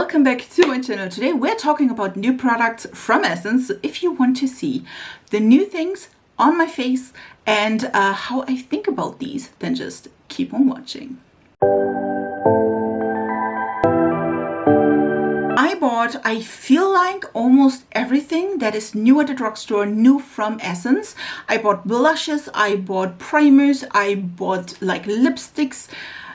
welcome back to my channel. Today we're talking about new products from Essence. So if you want to see the new things on my face and how I think about these, then just keep on watching. I feel like almost everything that is new at the drugstore, new from Essence. I bought blushes, I bought primers, I bought like lipsticks,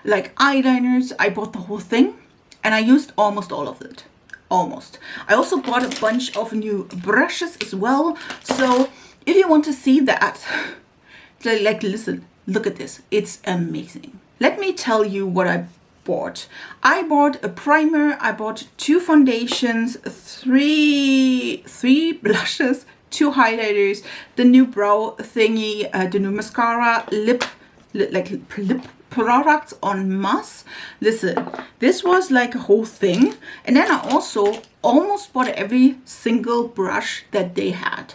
like eyeliners. I bought the whole thing and I used almost all of it. Almost. I also bought a bunch of new brushes as well. So if you want to see that, like listen, look at this. It's amazing. Let me tell you what I bought. I bought a primer, I bought 2 foundations, three blushes, 2 highlighters, the new brow thingy, the new mascara, lip products en masse. Listen, this was like a whole thing. And then I also almost bought every single brush that they had.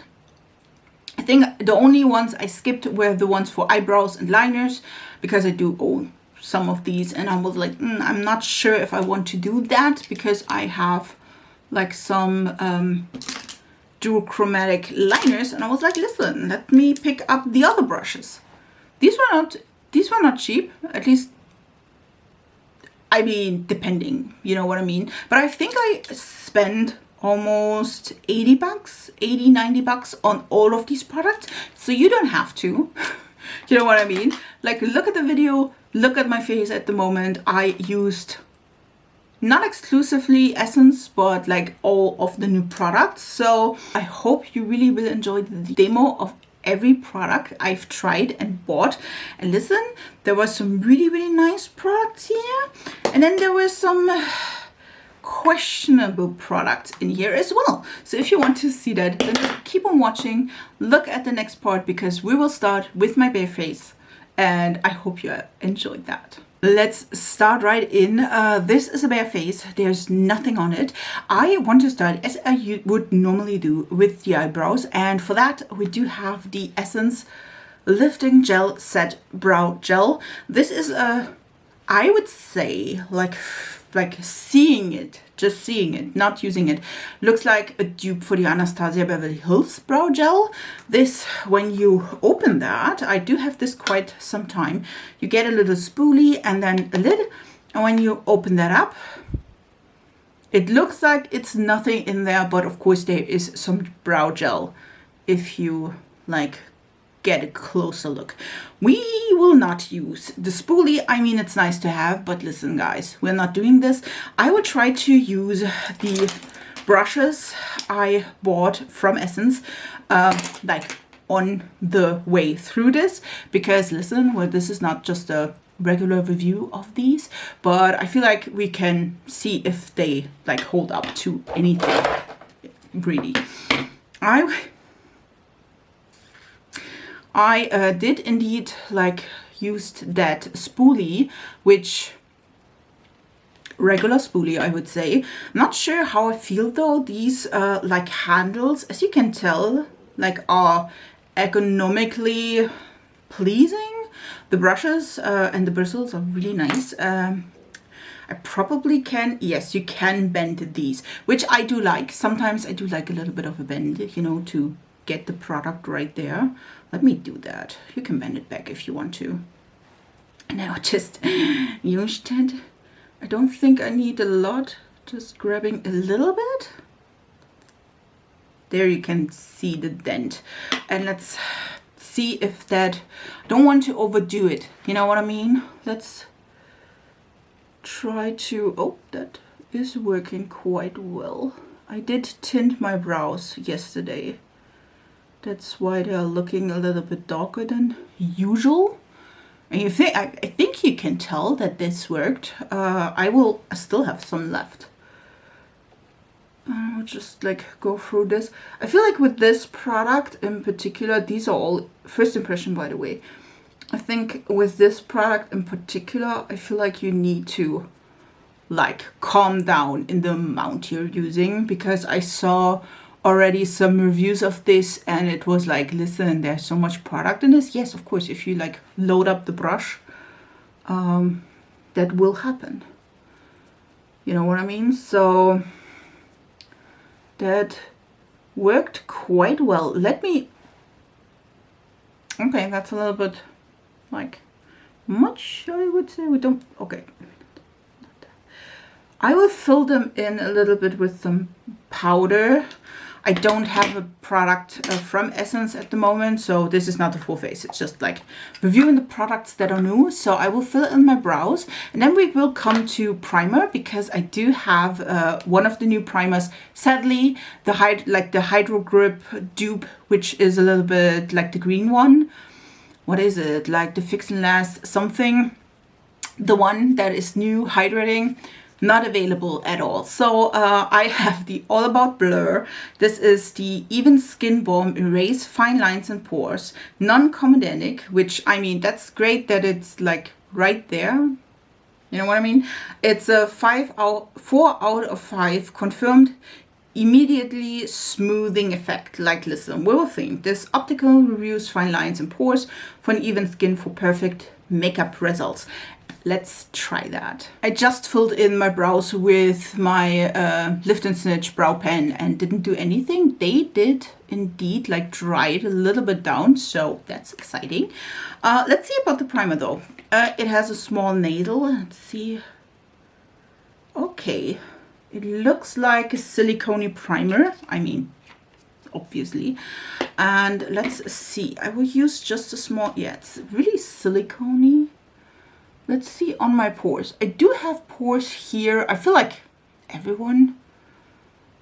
I think the only ones I skipped were the ones for eyebrows and liners, because I do own some of these and I was like, I'm not sure if I want to do that, because I have like some duochromatic liners, and I was like, listen, let me pick up the other brushes. These were not cheap, at least, I mean, depending, you know what I mean. But I think I spent almost 80 bucks, 80, 90 bucks on all of these products. So you don't have to, you know what I mean? Like, look at the video, look at my face at the moment. I used not exclusively Essence, but like all of the new products. So I hope you really will enjoy the demo of every product I've tried and bought. And listen, there was some really nice products here, and then there were some questionable products in here as well. So if you want to see that, then just keep on watching, look at the next part, because we will start with my bare face, and I hope you enjoyed that. Let's start right in. This is a bare face. There's nothing on it. I want to start as I would normally do with the eyebrows, and for that we do have the Essence Lifting Gel Set Brow Gel. This is a, I would say, like seeing it, just seeing it, not using it, looks like a dupe for the Anastasia Beverly Hills Brow Gel. This, when you open that, I do have this quite some time, you get a little spoolie and then a lid, and when you open that up, it looks like it's nothing in there, but of course there is some brow gel if you like get a closer look. We will not use the spoolie. I mean, it's nice to have, but listen guys, we're not doing this. I will try to use the brushes I bought from Essence like on the way through this, because listen, well, this is not just a regular review of these, but I feel like we can see if they like hold up to anything really. I did indeed like used that spoolie, which regular spoolie I would say. Not sure how I feel though. These like handles, as you can tell, like are ergonomically pleasing. The brushes and the bristles are really nice. I probably can, yes, you can bend these, which I do like. Sometimes I do like a little bit of a bend, you know, to get the product right there. Let me do that. You can bend it back if you want to. And now just used it. I don't think I need a lot. Just grabbing a little bit. There you can see the dent. And let's see if that, I don't want to overdo it. You know what I mean? Let's try to, oh, that is working quite well. I did tint my brows yesterday. That's why they're looking a little bit darker than usual. And you think, I think you can tell that this worked. I still have some left. I'll just like go through this. I feel like with this product in particular, these are all first impression, by the way. I think with this product in particular, I feel like you need to like calm down in the amount you're using, because I saw already some reviews of this and it was like, listen, there's so much product in this. Yes, of course, if you like load up the brush, that will happen. You know what I mean? So that worked quite well. Let me, okay, that's a little bit like much, I would say. We don't, okay. I will fill them in a little bit with some powder. I don't have a product from Essence at the moment, so this is not the full face. It's just like reviewing the products that are new. So I will fill in my brows, and then we will come to primer, because I do have one of the new primers. Sadly, the Hydro Grip dupe, which is a little bit like the green one. What is it? Like the Fix and Last something. The one that is new, hydrating. Not available at all. So I have the All About Blur. This is the Even Skin Balm Erase Fine Lines and Pores, non-comedenic, which, I mean, that's great that it's like right there. You know what I mean? It's a 4 out of 5 confirmed immediately smoothing effect. Like, listen, we will think this optical reviews fine lines and pores for an even skin for perfect makeup results. Let's try that. I just filled in my brows with my Lift and Snitch brow pen and didn't do anything. They did indeed like dry it a little bit down, so that's exciting. Let's see about the primer though. It has a small needle. Let's see. Okay, it looks like a silicone primer. I mean, obviously. And let's see. I will use just a small, yeah, it's really silicone-y. Let's see on my pores. I do have pores here. I feel like everyone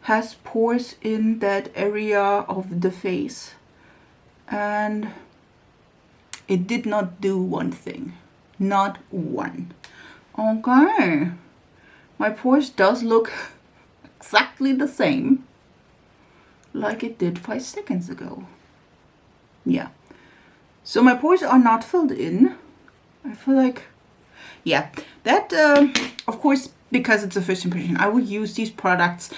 has pores in that area of the face. And it did not do one thing. Not one. Okay. My pores does look exactly the same like it did 5 seconds ago. Yeah. So my pores are not filled in. I feel like, yeah, that, of course, because it's a first impression, I will use these products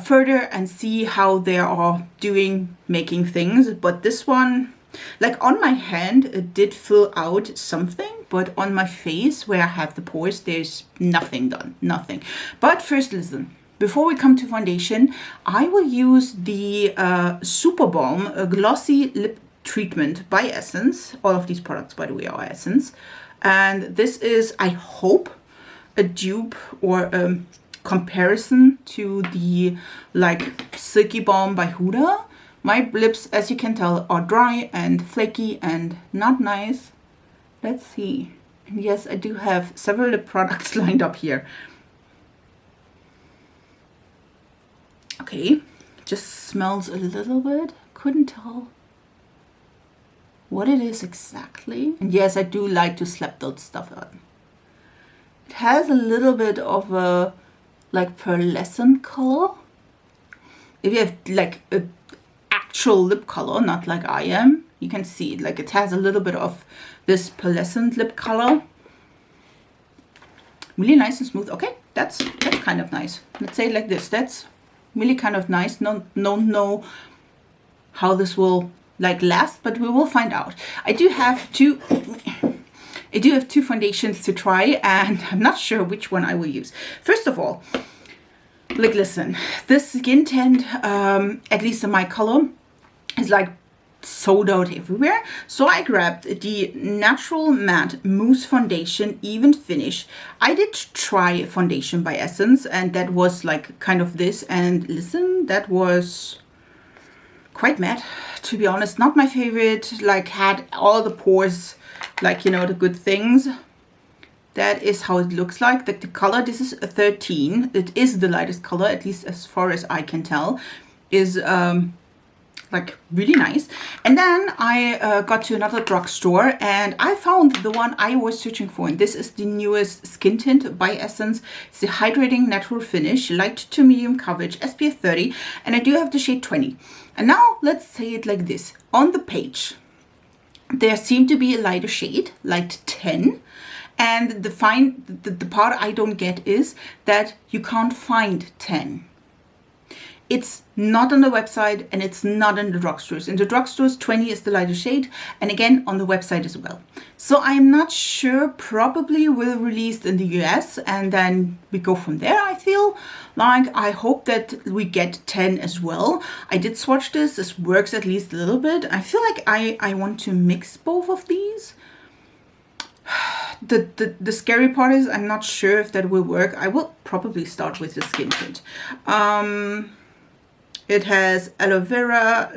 further and see how they are doing making things. But this one, like on my hand, it did fill out something, but on my face where I have the pores, there's nothing done, nothing. But first, listen, before we come to foundation, I will use the Super Balm Glossy Lip Treatment by Essence. All of these products, by the way, are Essence. And this is, I hope, a dupe or a comparison to the like Silky Balm by Huda. My lips, as you can tell, are dry and flaky and not nice. Let's see. And yes, I do have several lip products lined up here. Okay, just smells a little bit. Couldn't tell what it is exactly. And yes, I do like to slap that stuff on. It has a little bit of a like pearlescent color. If you have like a actual lip color, not like I am, you can see it. Like it has a little bit of this pearlescent lip color. Really nice and smooth. Okay, that's kind of nice. Let's say it like this. That's really kind of nice. Don't know how this will like last, but we will find out. I do have two foundations to try, and I'm not sure which one I will use. First of all, like listen, this skin tint, at least in my color, is like sold out everywhere. So I grabbed the Natural Matte Mousse Foundation Even Finish. I did try foundation by Essence, and that was like kind of this, and listen, that was quite matte, to be honest. Not my favorite. Like had all the pores, like, you know, the good things. That is how it looks like. The color, this is a 13. It is the lightest color, at least as far as I can tell. Is like really nice. And then I got to another drugstore and I found the one I was searching for, and this is the newest skin tint by Essence. It's the Hydrating Natural Finish, light to medium coverage, SPF 30, and I do have the shade 20. And now let's say it like this. On the page there seemed to be a lighter shade, light 10, and the part I don't get is that you can't find 10. It's not on the website and it's not in the drugstores. In the drugstores, 20 is the lighter shade, and again on the website as well. So I'm not sure, probably will release in the US and then we go from there. I feel like I hope that we get 10 as well. I did swatch this. This works at least a little bit. I feel like I want to mix both of these. The scary part is I'm not sure if that will work. I will probably start with the skin tint. It has aloe vera,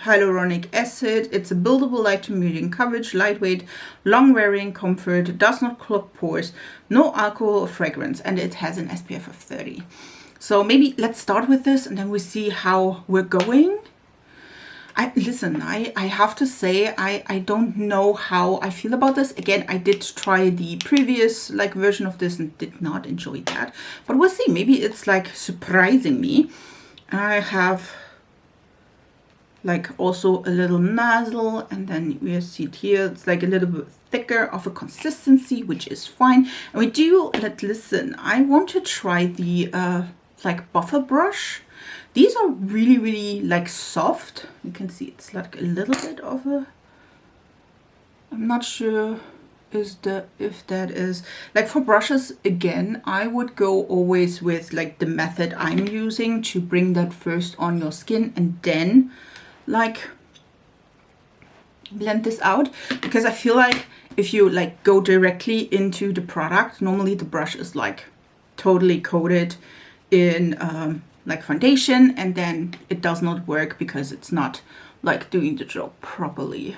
hyaluronic acid. It's a buildable light to medium coverage, lightweight, long wearing comfort, does not clog pores, no alcohol or fragrance, and it has an SPF of 30. So maybe let's start with this and then we see how we're going. Listen, I have to say, I don't know how I feel about this. Again, I did try the previous like version of this and did not enjoy that. But we'll see. Maybe it's like surprising me. I have like also a little nozzle, and then we see it here. It's like a little bit thicker of a consistency, which is fine. And we do, listen, I want to try the like buffer brush. These are really, really like soft. You can see it's like a little bit of a, I'm not sure if that is, like for brushes, again, I would go always with like the method I'm using to bring that first on your skin and then like blend this out, because I feel like if you like go directly into the product, normally the brush is like totally coated in like foundation, and then it does not work because it's not like doing the job properly.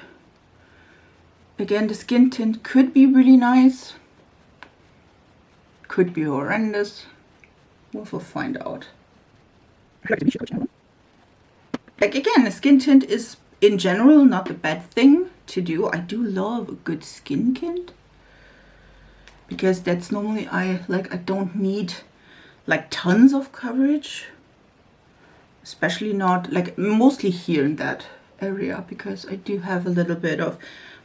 Again, the skin tint could be really nice, could be horrendous. We'll find out. Like again, the skin tint is in general not a bad thing to do. I do love a good skin tint because that's normally I don't need like tons of coverage, especially not like mostly here in that area, because I do have a little bit of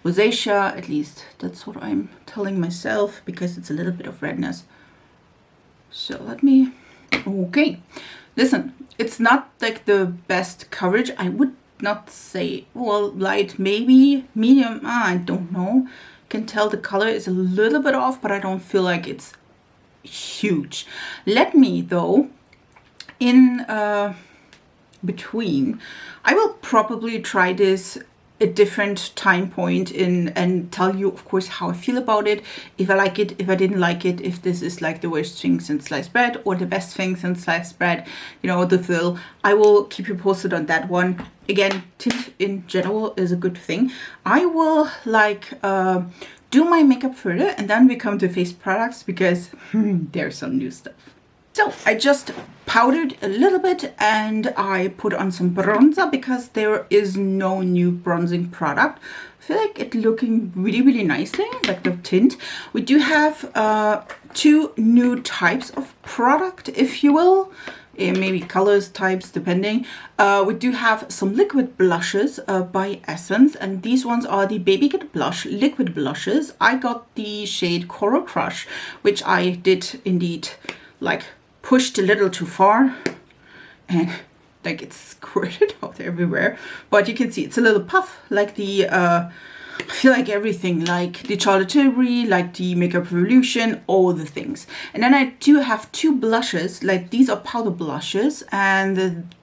rosacea, at least that's what I'm telling myself, because it's a little bit of redness. So let me, okay, listen, it's not like the best coverage. I would not say, well, light, maybe medium, I don't know. Can tell the color is a little bit off, but I don't feel like it's huge. Let me though, in between, I will probably try this a different time point in and tell you of course how I feel about it, if I like it, if I didn't like it, if this is like the worst thing since sliced bread or the best thing since sliced bread, you know, the fill. I will keep you posted on that one. Again, tint in general is a good thing. I will like do my makeup further and then we come to face products, because there's some new stuff. So I just powdered a little bit and I put on some bronzer because there is no new bronzing product. I feel like it's looking really, really nicely, like the tint. We do have two new types of product, if you will. Maybe colors, types, depending. We do have some liquid blushes by Essence, and these ones are the Baby Get Blush liquid blushes. I got the shade Coral Crush, which I did indeed like pushed a little too far and like it's squirted out everywhere, but you can see it's a little puff like the I feel like everything, like the Charlotte Tilbury, like the Makeup Revolution, all the things. And then I do have two blushes, like these are powder blushes, and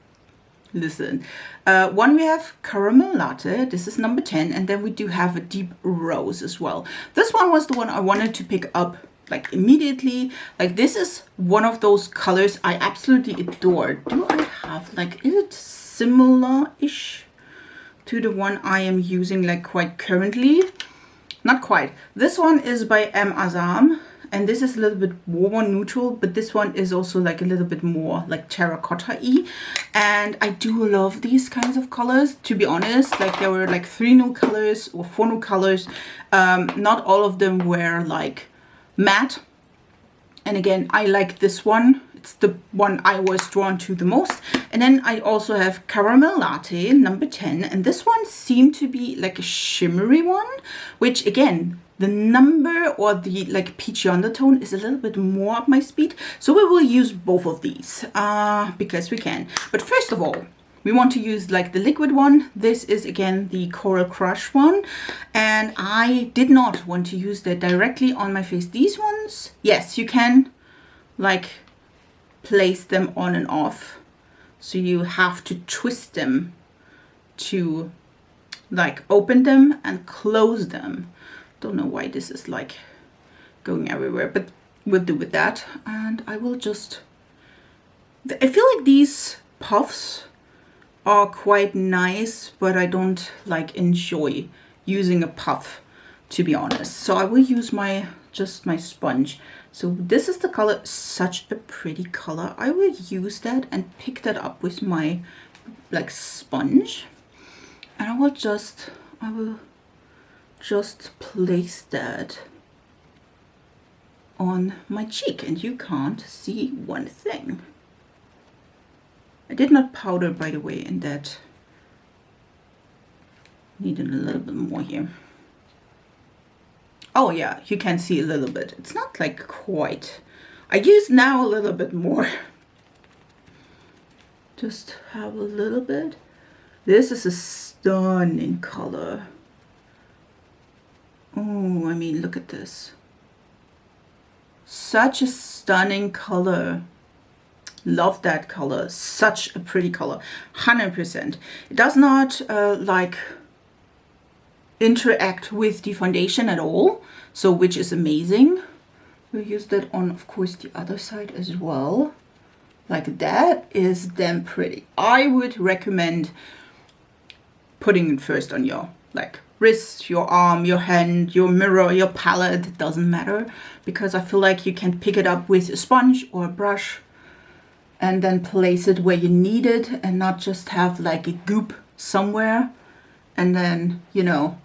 listen, one we have Caramel Latte, this is number 10, and then we do have a Deep Rose as well. This one was the one I wanted to pick up like immediately. Like this is one of those colors I absolutely adore. Do I have like, is it similar-ish to the one I am using like quite currently? Not quite. This one is by M. Azam, and this is a little bit more neutral, but this one is also like a little bit more like terracotta-y. And I do love these kinds of colors, to be honest. Like there were like 3 new colors or 4 new colors. Not all of them were like matte, and again I like this one. It's the one I was drawn to the most. And then I also have Caramel Latte number 10, and this one seemed to be like a shimmery one, which again, the number or the like peachy undertone is a little bit more up my speed. So we will use both of these because we can. But first of all, we want to use like the liquid one. This is again the Coral Crush one. And I did not want to use that directly on my face. These ones, yes, you can like place them on and off. So you have to twist them to like open them and close them. Don't know why this is like going everywhere, but we'll do with that. And I will just, I feel like these puffs are quite nice, but I don't like enjoy using a puff, to be honest. So I will use my just my sponge. So this is the color, such a pretty color. I will use that and pick that up with my like sponge, and I will just place that on my cheek, and you can't see one thing. I did not powder, by the way, and that needed a little bit more here. Oh yeah, you can see a little bit. It's not like quite. I use now a little bit more. Just have a little bit. This is a stunning color. Oh, I mean, look at this. Such a stunning color. Love that color. Such a pretty color. 100%. It does not like interact with the foundation at all, so which is amazing. We'll use that on, of course, the other side as well. Like that is damn pretty. I would recommend putting it first on your like wrist, your arm, your hand, your mirror, your palette. It doesn't matter, because I feel like you can pick it up with a sponge or a brush and then place it where you need it, and not just have like a goop somewhere and then, you know,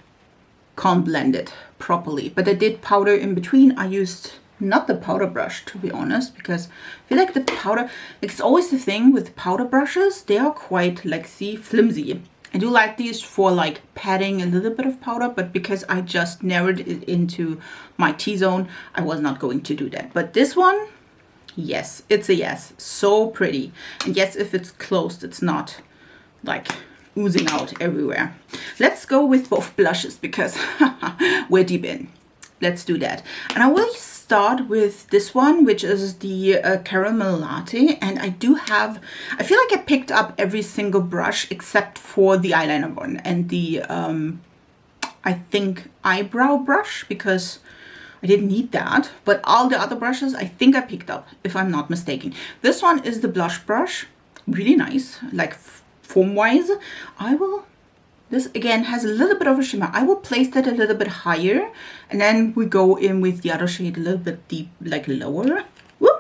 can't blend it properly. But I did powder in between. I used not the powder brush, to be honest, because I feel like the powder, it's always the thing with powder brushes, they are quite like, see, flimsy. I do like these for like padding a little bit of powder, but because I just narrowed it into my T-zone, I was not going to do that. But this one, yes, it's a yes. So pretty. And yes, if it's closed, it's not like oozing out everywhere. Let's go with both blushes because we're deep in. Let's do that. And I will start with this one, which is the Caramel Latte. And I do have, I feel like I picked up every single brush except for the eyeliner one and the, I think, eyebrow brush, because I didn't need that. But all the other brushes, I think I picked up, if I'm not mistaken. This one is the blush brush. Really nice, like form-wise. This again has a little bit of a shimmer. I will place that a little bit higher, and then we go in with the other shade a little bit deep, like lower. Woo!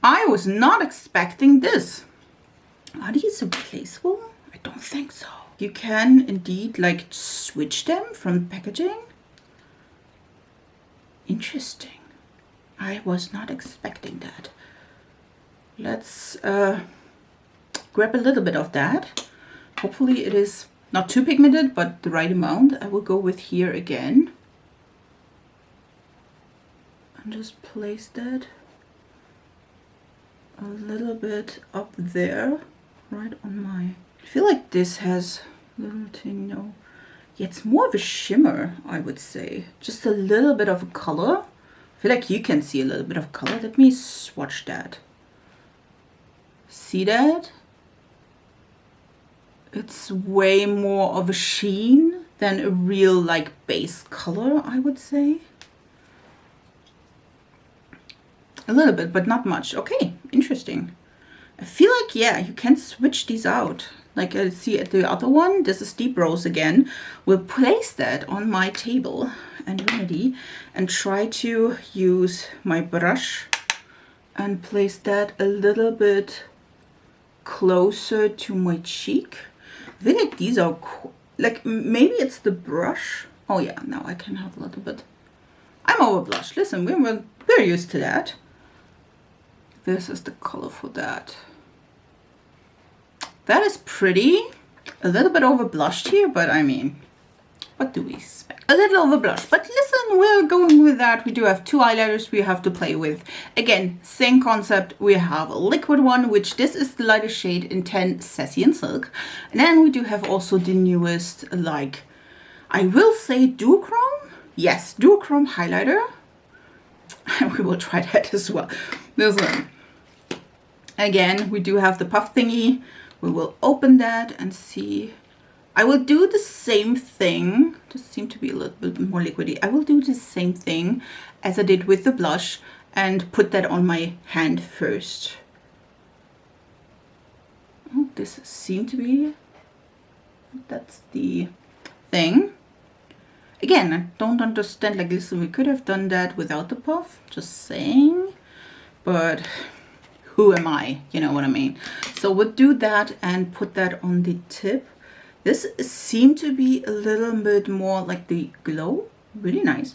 I was not expecting this. Are these replaceable? I don't think so. You can indeed like switch them from packaging. Interesting. I was not expecting that. Let's grab a little bit of that. Hopefully it is not too pigmented, but the right amount. I will go with here again. And just place that a little bit up there, right on my... I feel like this has a little thing, no. Yeah, it's more of a shimmer, I would say. Just a little bit of a color. I feel like you can see a little bit of color. Let me swatch that. See that? It's way more of a sheen than a real like base color, I would say. A little bit, but not much. Okay, interesting. I feel like, yeah, you can switch these out. Like I see at the other one, this is Deep Rose again. We'll place that on my table and remedy and try to use my brush and place that a little bit closer to my cheek. I feel like these are like, maybe it's the brush. Oh yeah, now I can have a little bit. I'm over blush. Listen, we're used to that. This is the color for that. That is pretty. A little bit over blushed here, but I mean, What do we expect? A little over blush, but listen, we're going with that. We do have 2 highlighters we have to play with. Again, same concept. We have a liquid one, which this is the lighter shade in 10 Sassy and Silk. And then we do have also the newest, like, I will say duochrome. Yes, duochrome highlighter. And we will try that as well. Listen, again, we do have the puff thingy. We will open that and see. I will do the same thing. This seemed to be a little bit more liquidy. I will do the same thing as I did with the blush and put that on my hand first. Oh, this seemed to be, that's the thing. Again, I don't understand, like, listen, we could have done that without the puff, just saying, but who am I? You know what I mean? So we'll do that and put that on the tip. This seemed to be a little bit more like the glow. Really nice.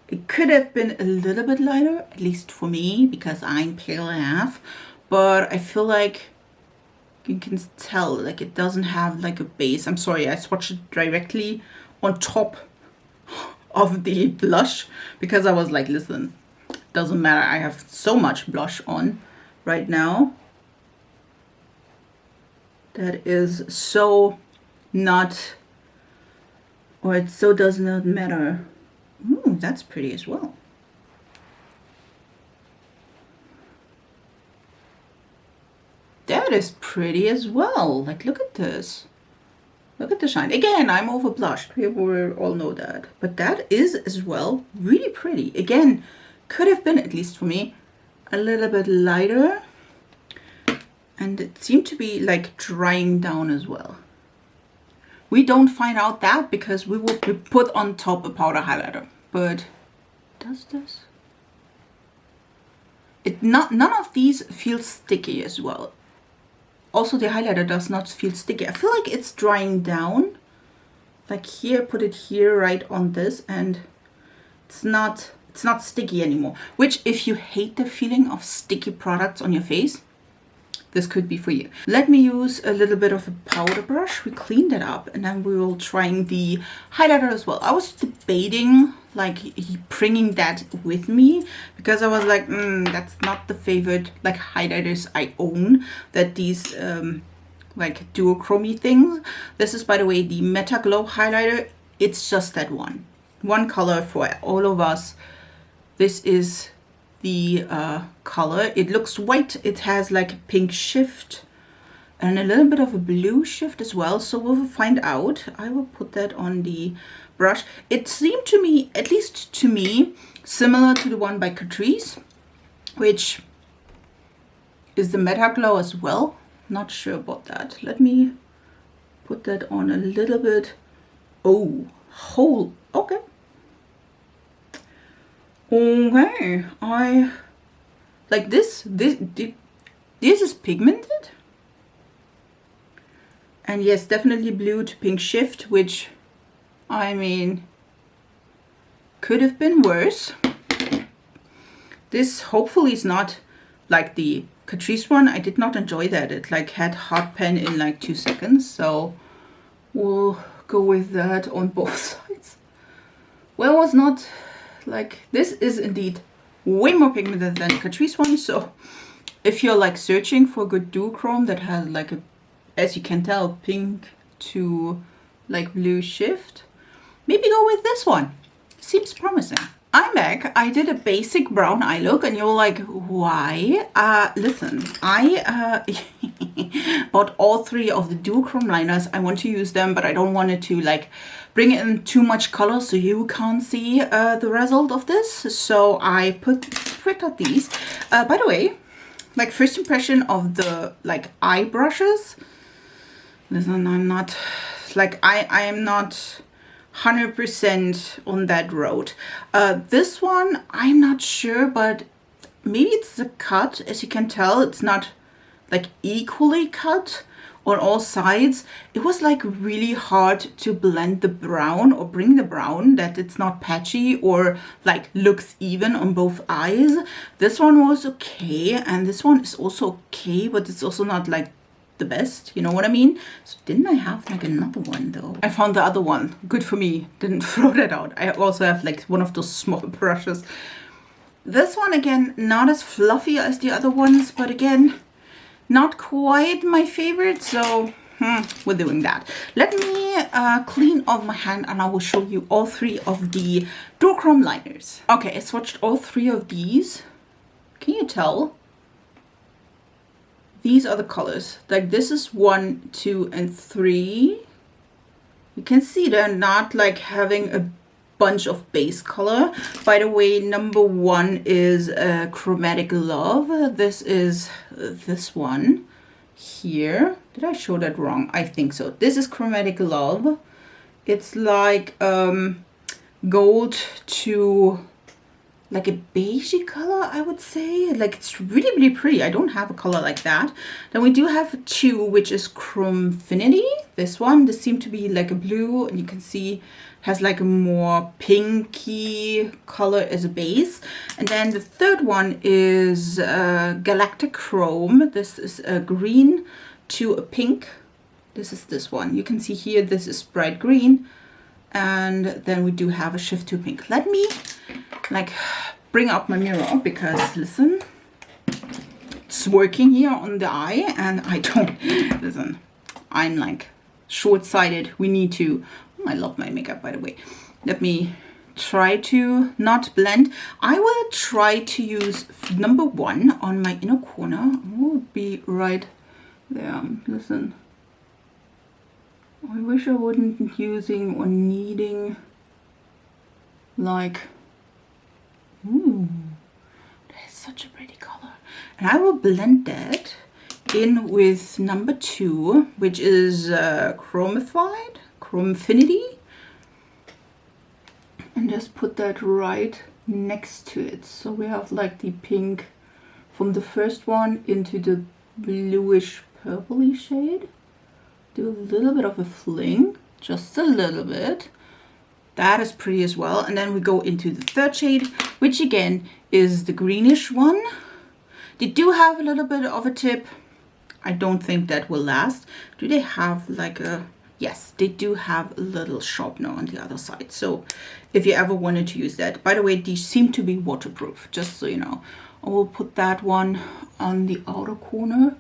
It could have been a little bit lighter, at least for me, because I'm pale AF. But I feel like you can tell, like, it doesn't have like a base. I'm sorry, I swatched it directly on top of the blush because I was like, listen, doesn't matter. I have so much blush on right now. That is so not, or it so does not matter. Ooh, that's pretty as well. That is pretty as well. Like, look at this. Look at the shine. Again, I'm over blushed. We all know that. But that is as well really pretty. Again, could have been, at least for me, a little bit lighter. And it seemed to be like drying down as well. We don't find out that because we will put on top a powder highlighter. But does this? None of these feel sticky as well. Also, the highlighter does not feel sticky. I feel like it's drying down. Like here, put it here right on this, and it's not sticky anymore. Which, if you hate the feeling of sticky products on your face, this could be for you. Let me use a little bit of a powder brush. We cleaned it up, and then we will try the highlighter as well. I was debating like bringing that with me because I was like, that's not the favorite like highlighters I own. That these like duochrome things. This is, by the way, the Meta Glow highlighter. It's just that one color for all of us. This is the color. It looks white. It has like a pink shift and a little bit of a blue shift as well, so we'll find out. I will put that on the brush. It seemed to me, at least to me, similar to the one by Catrice, which is the Meta Glow as well. Not sure about that. Let me put that on a little bit. Oh, whole, okay. Okay, I like this is pigmented, and yes, definitely blue to pink shift, which I mean could have been worse. This hopefully is not like the Catrice one. I did not enjoy that. It like had hot pen in like 2 seconds, so we'll go with that on both sides. Well, it was not like, this is indeed way more pigmented than Catrice one. So if you're like searching for a good duochrome that has like a, as you can tell, pink to like blue shift, maybe go with this one. Seems promising. I'm back. I did a basic brown eye look and you're like, why? Listen, I bought all 3 of the duochrome liners. I want to use them, but I don't want it to like bring in too much color so you can't see the result of this. So I picked up these. By the way, like first impression of the like eye brushes. Listen, I'm not like I am not 100% on that road. This one I'm not sure, but maybe it's the cut. As you can tell, it's not like equally cut on all sides. It was like really hard to blend the brown or bring the brown that it's not patchy or like looks even on both eyes. This one was okay, and this one is also okay, but it's also not like the best, you know what I mean? So didn't I have like another one though? I found the other one. Good for me. Didn't throw that out. I also have like one of those small brushes. This one again, not as fluffy as the other ones, but again, not quite my favorite. So we're doing that. Let me clean off my hand and I will show you all 3 of the duochrome liners. Okay, I swatched all 3 of these. Can you tell? These are the colors. Like this is 1, 2, and 3. You can see they're not like having a bunch of base color. By the way, number 1 is Chromatic Love. This is this one here. Did I show that wrong? I think so. This is Chromatic Love. It's like gold to like a beigey color, I would say. Like it's really, really pretty. I don't have a color like that. Then we do have 2, which is Chromefinity. This one, this seemed to be like a blue, and you can see has like a more pinky color as a base. And then the third one is Galactic Chrome. This is a green to a pink. This is this one. You can see here, this is bright green. And then we do have a shift to pink. Let me like bring up my mirror because listen, it's working here on the eye and I don't, listen, I'm like short-sighted. We need to, I love my makeup by the way. Let me try to not blend. I will try to use number 1 on my inner corner. Will be right there. Listen, I wish I wouldn't using or needing like, ooh, that is such a pretty color. And I will blend that in with number 2, which is Chromefinity, and just put that right next to it. So we have like the pink from the first one into the bluish purpley shade. Do a little bit of a fling, just a little bit. That is pretty as well. And then we go into the third shade, which again is the greenish one. They do have a little bit of a tip. I don't think that will last. Do they have like a, yes, they do have a little sharpener on the other side. So if you ever wanted to use that, by the way, these seem to be waterproof, just so you know. I will put that one on the outer corner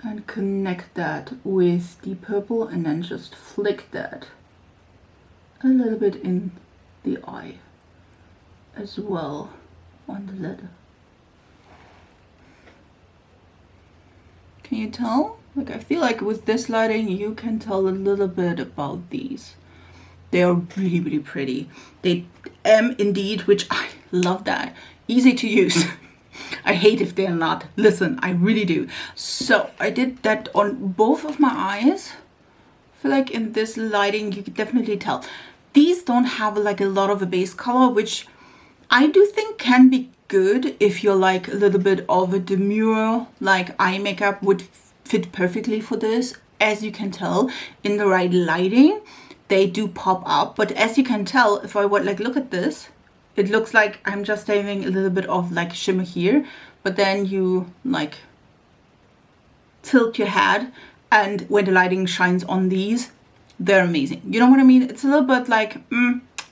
and connect that with the purple and then just flick that a little bit in the eye as well on the lid. Can you tell? Like I feel like with this lighting you can tell a little bit about these. They are really, really pretty. They am indeed, which I love that. Easy to use. I hate if they're not. Listen, I really do. So I did that on both of my eyes. I feel like in this lighting you can definitely tell. These don't have like a lot of a base color, which I do think can be good if you're like a little bit of a demure, like eye makeup would fit perfectly for this. As you can tell, in the right lighting, they do pop up. But as you can tell, if I would like look at this, it looks like I'm just having a little bit of like shimmer here, but then you like tilt your head and when the lighting shines on these, they're amazing. You know what I mean? It's a little bit like,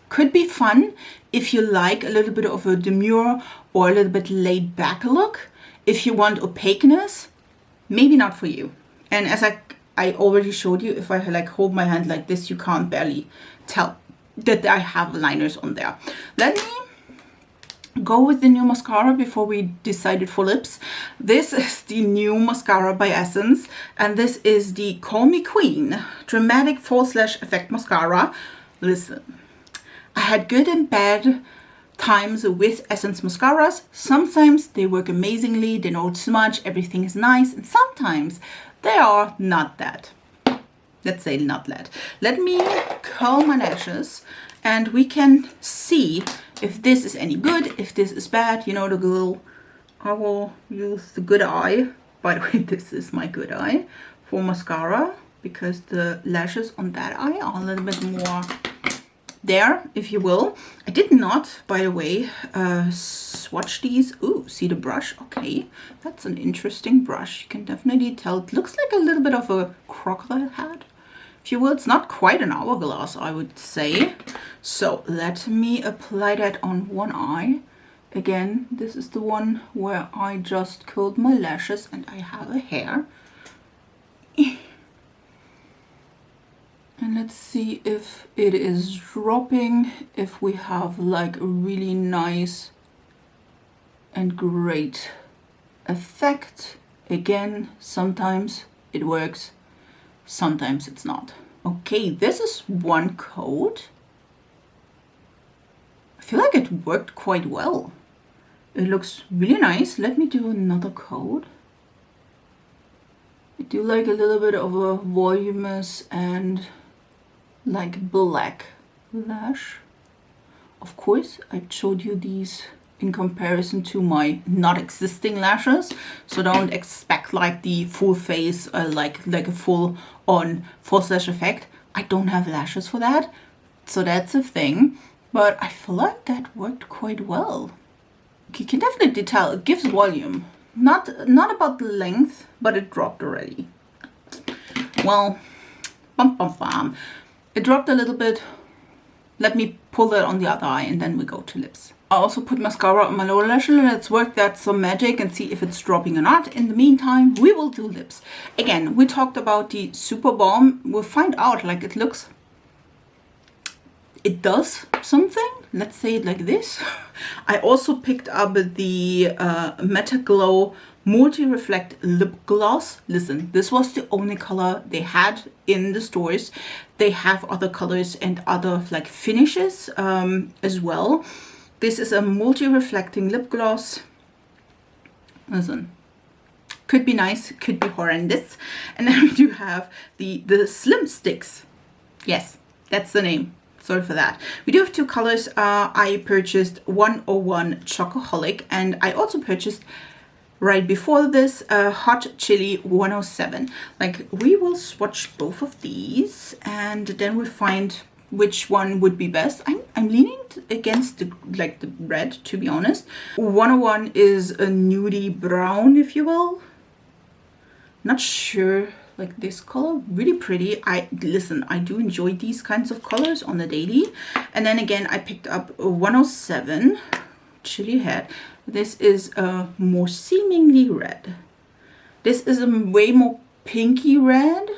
could be fun if you like a little bit of a demure or a little bit laid back look. If you want opaqueness, maybe not for you. And as I already showed you, if I like hold my hand like this, you can't barely tell that I have liners on there. Let me go with the new mascara before we decided for lips. This is the new mascara by Essence, and this is the Call Me Queen Dramatic False Lash Effect Mascara. Listen, I had good and bad times with Essence mascaras. Sometimes they work amazingly, they don't smudge, everything is nice, and sometimes they are not that. Let's say not that. Let me curl my lashes and we can see if this is any good, if this is bad. You know the girl, I will use the good eye. By the way, this is my good eye for mascara because the lashes on that eye are a little bit more there, if you will. I did not, by the way, swatch these. Ooh, see the brush? Okay, that's an interesting brush. You can definitely tell. It looks like a little bit of a crocodile hat, if you will. It's not quite an hourglass, I would say. So let me apply that on one eye. Again, this is the one where I just curled my lashes and I have a hair. And let's see if it is dropping, if we have like a really nice and great effect. Again, sometimes it works, sometimes it's not. Okay, this is one coat. I feel like it worked quite well. It looks really nice. Let me do another coat. I do like a little bit of a voluminous and like black lash. Of course, I showed you these in comparison to my not existing lashes, so don't expect like the full face, like a full on false lash effect. I don't have lashes for that, so that's a thing. But I feel like that worked quite well. You can definitely tell it gives volume. Not about the length, but it dropped already. Well, bum bum bum. It dropped a little bit. Let me pull that on the other eye and then we go to lips. I also put mascara on my lower lash. Let's work that some magic and see if it's dropping or not. In the meantime, we will do lips. Again, we talked about the Super Balm. We'll find out, like, it looks... It does something. Let's say it like this. I also picked up the Meta Glow Multi-Reflect Lip Gloss. Listen, this was the only color they had in the stores. They have other colors and other like finishes as well. This is a multi-reflecting lip gloss. Listen, could be nice, could be horrendous. And then we do have the Slim Sticks. Yes, that's the name. Sorry for that. We do have two colors. I purchased 101 Chocoholic, and I also purchased right before this Hot Chili 107. Like, we will swatch both of these and then we'll find which one would be best. I'm leaning against the red, to be honest. 101 is a nudie brown, if you will. Not sure. Like this color, really pretty. Listen, I do enjoy these kinds of colors on the daily. And then again, I picked up a 107 Chili Head. This is a more seemingly red. This is a way more pinky red.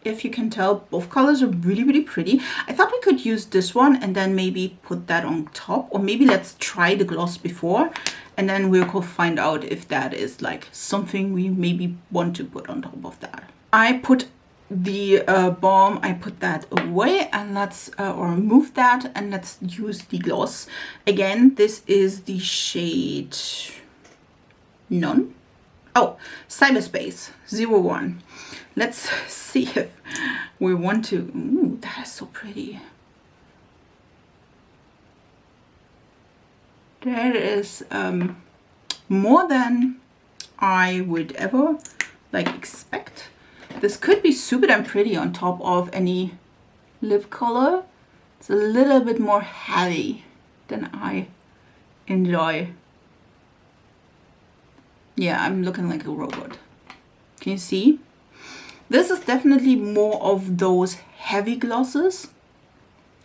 If you can tell, both colors are really, really pretty. I thought we could use this one and then maybe put that on top, or maybe let's try the gloss before and then we'll go find out if that is like something we maybe want to put on top of that. I put the balm, I put that away, and let's or remove that, and let's use the gloss. Again, this is the shade None. Oh, Cyberspace 01. Let's see if we want to. Ooh, that is so pretty. That is more than I would ever like expect. This could be super damn pretty on top of any lip color. It's a little bit more heavy than I enjoy. Yeah, I'm looking like a robot. Can you see? This is definitely more of those heavy glosses.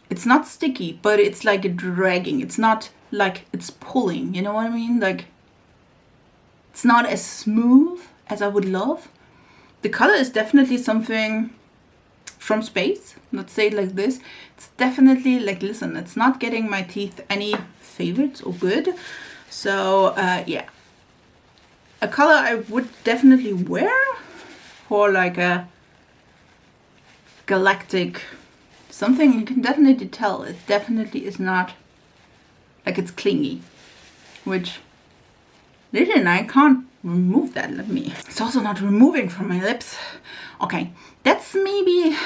It's not sticky, but it's like dragging. It's not like it's pulling, you know what I mean? Like, it's not as smooth as I would love. The color is definitely something from space. Let's say it like this. It's definitely like, listen, it's not getting my teeth any favorites or good. So yeah, a color I would definitely wear for like a galactic something. You can definitely tell it definitely is not like it's clingy, which listen, I can't remove that. Let me. It's also not removing from my lips. Okay, that's maybe.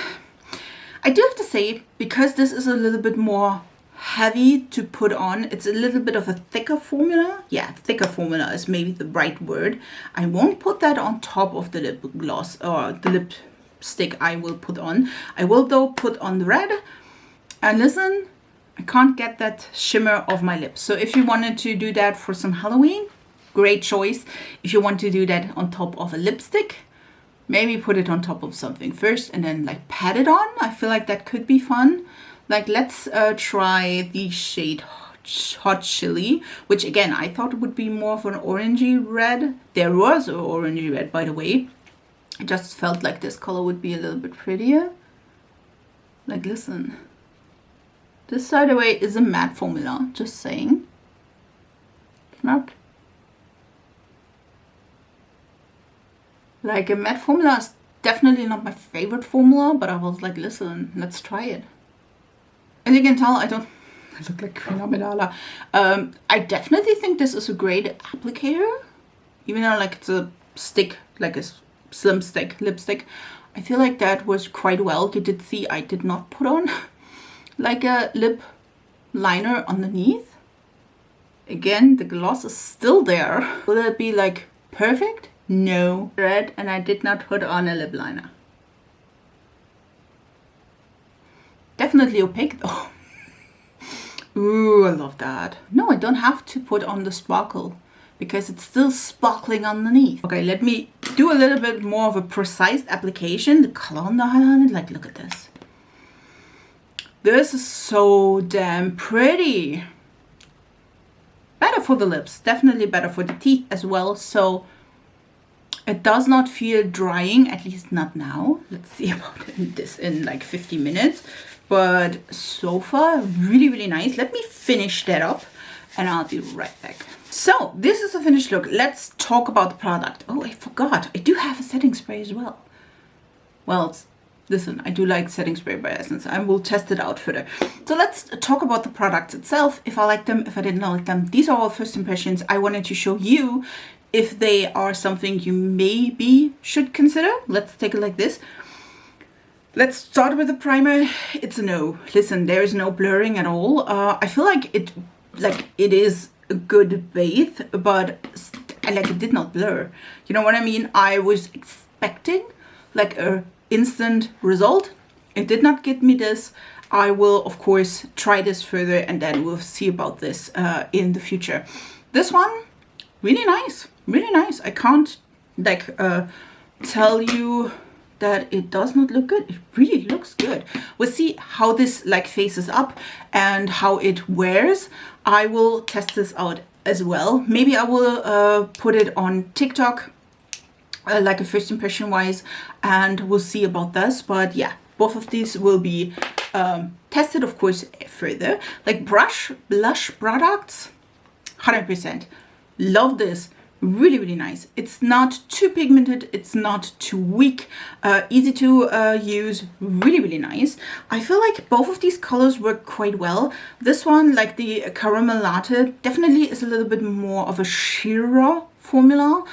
I do have to say, because this is a little bit more heavy to put on, it's a little bit of a thicker formula. Yeah, thicker formula is maybe the right word. I won't put that on top of the lip gloss or the lipstick I will put on. I will though put on the red. And listen, I can't get that shimmer of my lips. So if you wanted to do that for some Halloween, great choice. If you want to do that on top of a lipstick, maybe put it on top of something first and then like pat it on. I feel like that could be fun. Like let's try the shade Hot Chili, which again, I thought would be more of an orangey red. There was an orangey red, by the way. I just felt like this color would be a little bit prettier. Like, listen. This, by the way, is a matte formula, just saying. Not like a matte formula is definitely not my favorite formula, but I was like, listen, let's try it. As you can tell, I look like Queen Amidala. I definitely think this is a great applicator, even though like it's a stick, like a slim stick lipstick. I feel like that was quite well. You did see I did not put on like a lip liner underneath. Again, the gloss is still there. Will it be like perfect? No. Red, and I did not put on a lip liner. Definitely opaque though. Ooh, I love that. No, I don't have to put on the sparkle because it's still sparkling underneath. Okay, let me do a little bit more of a precise application. The color on the highlight, like look at this. This is so damn pretty. Better for the lips, definitely better for the teeth as well. So it does not feel drying, at least not now. Let's see about this in like 50 minutes. But so far, really, really nice. Let me finish that up and I'll be right back. So this is the finished look. Let's talk about the product. Oh, I forgot. I do have a setting spray as well. Well, listen, I do like setting spray by Essence. I will test it out further. So let's talk about the products itself. If I like them, if I didn't like them. These are all first impressions. I wanted to show you if they are something you maybe should consider. Let's take it like this. Let's start with the primer. It's a no. Listen, there is no blurring at all. I feel like it is a good base, but it did not blur. You know what I mean? I was expecting like a instant result. It did not get me this. I will of course try this further and then we'll see about this in the future. This one, really nice, really nice. I can't like tell you that it does not look good. It really looks good. We'll see how this like faces up and how it wears. I will test this out as well. Maybe I will put it on TikTok like a first impression wise, and we'll see about this. But yeah, both of these will be tested of course further. Like blush products, 100%. Love this. Really, really nice. It's not too pigmented, it's not too weak, easy to use, really, really nice. I feel like both of these colors work quite well. This one, like the caramel latte, definitely is a little bit more of a sheerer formula.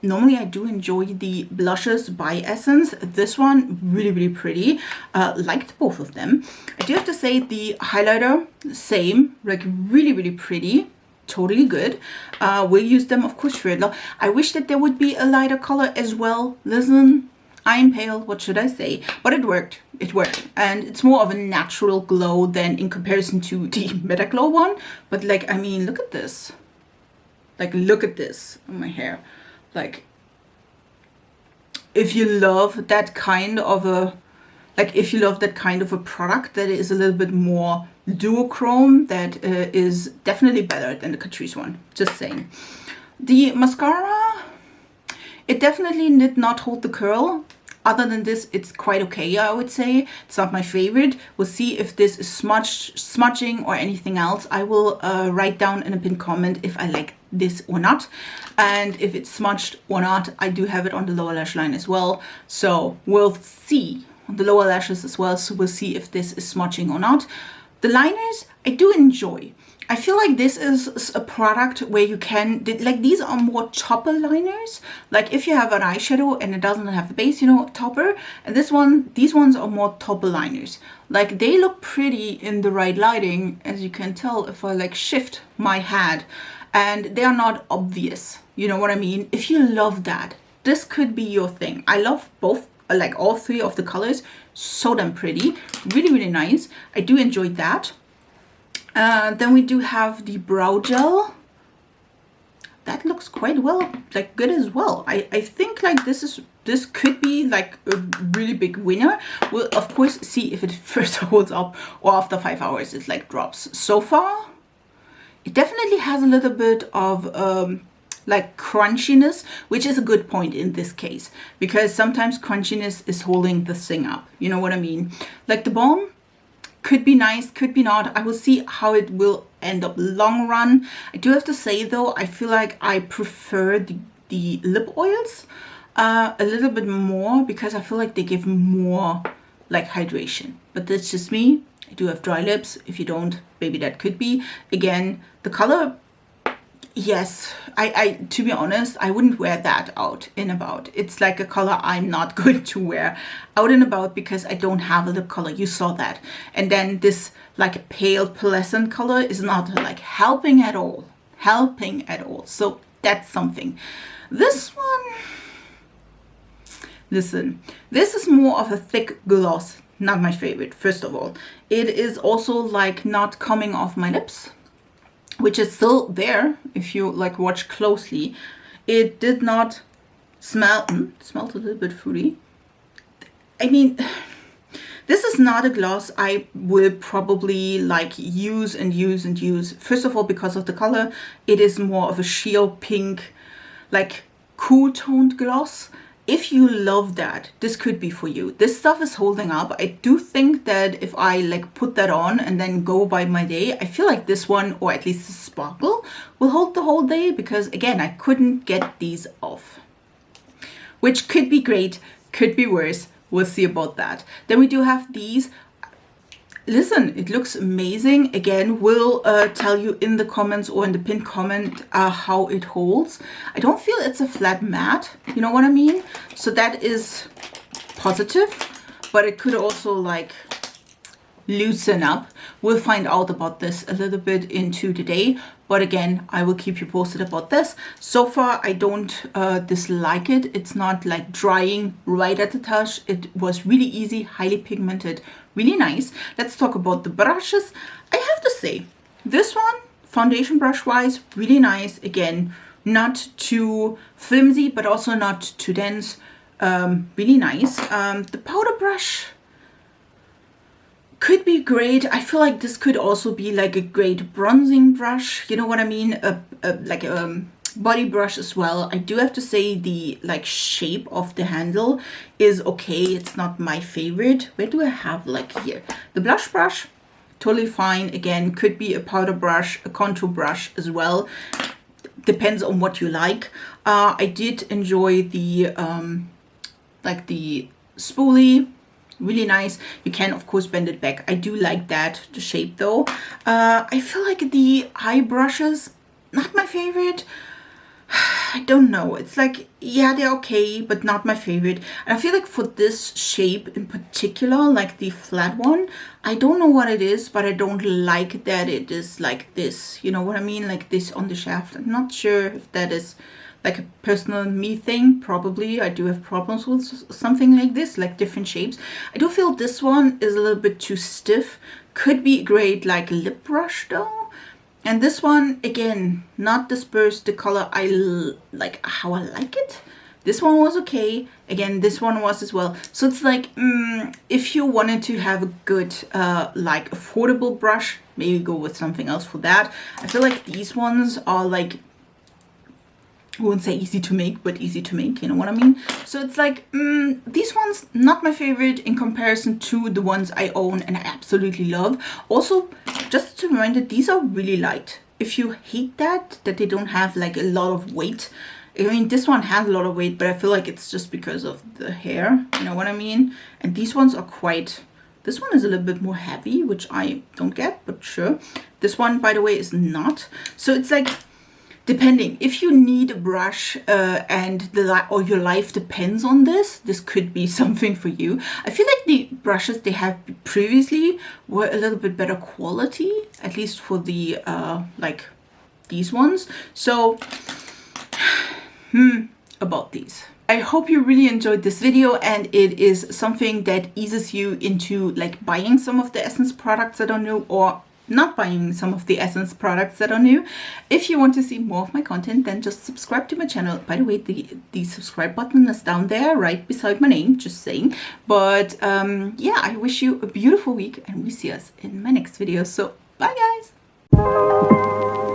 Normally I do enjoy the blushes by Essence. This one, really, really pretty. Liked both of them. I do have to say the highlighter, same, like really, really pretty. Totally good. We'll use them of course further. I wish that there would be a lighter color as well. Listen, I'm pale, what should I say? But it worked. It worked. And it's more of a natural glow than in comparison to the Meta Glow one. But like, I mean, look at this. Like, look at this on my hair. Like, if you love that kind of a, product that is a little bit more duochrome, that is definitely better than the Catrice one, just saying. The mascara, it definitely did not hold the curl. Other than this, it's quite okay, I would say. It's not my favorite. We'll see if this is smudging or anything else. I will write down in a pinned comment if I like this or not. And if it's smudged or not, I do have it on the lower lash line as well. So we'll see on the lower lashes as well. So we'll see if this is smudging or not. The liners, I do enjoy. I feel like this is a product where you can, like these are more topper liners. Like if you have an eyeshadow and it doesn't have the base, you know, topper. And this one, these ones are more topper liners. Like they look pretty in the right lighting, as you can tell if I like shift my head. And they are not obvious, you know what I mean? If you love that, this could be your thing. I love both, like all three of the colors. So damn pretty, really, really nice. I do enjoy that. Then we do have the brow gel. That looks quite well, like good as well. I think like this could be like a really big winner. We'll of course see if it first holds up or after 5 hours it like drops. So far, it definitely has a little bit of like crunchiness, which is a good point in this case, because sometimes crunchiness is holding the thing up. You know what I mean? Like the balm could be nice, could be not. I will see how it will end up long run. I do have to say though, I feel like I prefer the lip oils a little bit more, because I feel like they give more like hydration. But that's just me. I do have dry lips. If you don't, maybe that could be. Again, the color, yes, I to be honest, I wouldn't wear that out and about. It's like a color I'm not going to wear out and about because I don't have a lip color. You saw that. And then this like pale pearlescent color is not like helping at all. So that's something. This one, listen, this is more of a thick gloss. Not my favorite, first of all. It is also like not coming off my lips, which is still there if you like watch closely. It did not smell, smelled a little bit fruity. I mean, this is not a gloss I will probably like use and use and use. First of all, because of the color, it is more of a sheer pink, like cool toned gloss. If you love that, this could be for you. This stuff is holding up. I do think that if I like put that on and then go by my day, I feel like this one, or at least the sparkle, will hold the whole day, because again, I couldn't get these off. Which could be great, could be worse. We'll see about that. Then we do have these. Listen, it looks amazing. Again, we'll tell you in the comments or in the pinned comment how it holds. I don't feel it's a flat matte, you know what I mean? So that is positive, but it could also like loosen up. We'll find out about this a little bit into the day, but again, I will keep you posted about this. So far, I don't dislike it. It's not like drying right at the touch. It was really easy, highly pigmented, really nice. Let's talk about the brushes. I have to say, this one, foundation brush wise, really nice. Again, not too flimsy, but also not too dense. Really nice. The powder brush could be great. I feel like this could also be like a great bronzing brush. You know what I mean? Like a body brush as well. I do have to say the like shape of the handle is okay. It's not my favorite. Where do I have like here? The blush brush, totally fine. Again, could be a powder brush, a contour brush as well. Depends on what you like. I did enjoy the like the spoolie. Really nice. You can of course bend it back. I do like that, the shape though. I feel like the eye brushes, not my favorite. I don't know. It's like, yeah, they're okay, but not my favorite. And I feel like for this shape in particular, like the flat one, I don't know what it is, but I don't like that it is like this. You know what I mean? Like this on the shaft. I'm not sure if that is like a personal me thing. Probably I do have problems with something like this, like different shapes. I do feel this one is a little bit too stiff. Could be great like lip brush though. And this one, again, not dispersed the color I like how I like it. This one was okay. Again, this one was as well. So it's like, if you wanted to have a good, like affordable brush, maybe go with something else for that. I feel like these ones are like, I wouldn't say easy to make, but easy to make, you know what I mean? So it's like, these ones, not my favorite in comparison to the ones I own and I absolutely love. Also, just to remind you, these are really light. If you hate that they don't have like a lot of weight. I mean, this one has a lot of weight, but I feel like it's just because of the hair, you know what I mean? And these ones are quite, this one is a little bit more heavy, which I don't get, but sure. This one, by the way, is not. So it's like, depending, if you need a brush and or your life depends on this, this could be something for you. I feel like the brushes they had previously were a little bit better quality, at least for the like these ones. So about these. I hope you really enjoyed this video and it is something that eases you into like buying some of the Essence products, I don't know, or not buying some of the Essence products that are new. If you want to see more of my content, then just subscribe to my channel. By the way, the subscribe button is down there right beside my name, just saying. But yeah, I wish you a beautiful week, and we see us in my next video. So bye guys.